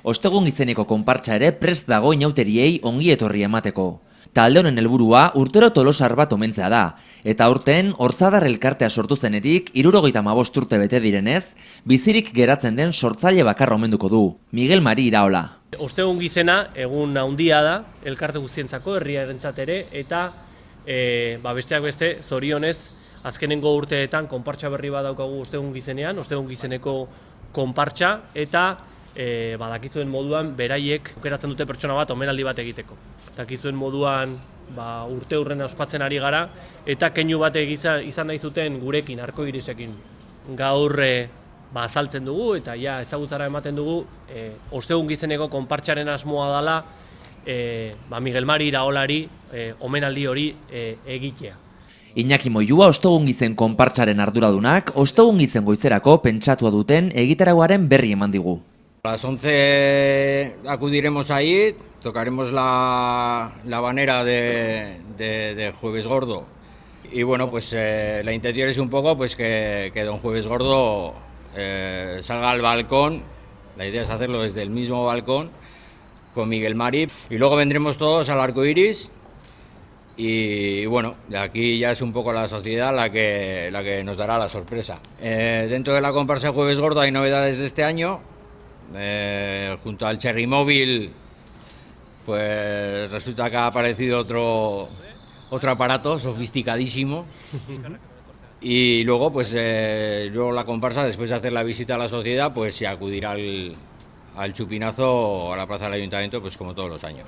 Ostegun izeneko konpartsa ere prest dago inauteriei ongi etorri emateko. Talde honen helburua urtero tolosar bat omentzea da, eta aurten Hortzadar elkartea sortu zenetik 75 urte bete direnez, bizirik geratzen den sortzaile bakarra omenduko du, Miguel Mari Iraola. Ostegun gizena egun handia da, elkarte guztientzako, herriarentzat ere, eta besteak beste, zorionez, azkenengo urteetan konpartsa berri bat daukagu ostegun gizenean, ostegun gizeneko konpartsa, eta dakizuen moduan beraiek aukeratzen dute pertsona bat omenaldi bat egiteko. Dakizuen moduan urte hurren ospatzen ari gara, eta keinu bat izan nahi zuten gurekin, arkoirisekin. Gaur azaltzen dugu eta ezagutzara ematen dugu ostegun gizeneko konpartsaren asmoa dela Miguel Mari Iraolari omenaldi hori egitea. Iñaki Moilua ostegun gizen konpartsaren arduradunak, ostegun gizen goizerako pentsatua duten egitaragoaren berri eman digu. A las 11 acudiremos ahí, tocaremos la habanera de Jueves Gordo. Y bueno, pues la intención es un poco pues que don Jueves Gordo salga al balcón. La idea es hacerlo desde el mismo balcón con Miguel Mari. Y luego vendremos todos al arco iris. Y bueno, de aquí ya es un poco la sociedad la que nos dará la sorpresa. Dentro de la comparsa Jueves Gordo hay novedades de este año. Junto al Cherry Móvil, pues resulta que ha aparecido otro aparato sofisticadísimo. Y luego, pues luego la comparsa, después de hacer la visita a la sociedad, pues se acudirá al chupinazo a la plaza del Ayuntamiento, pues como todos los años.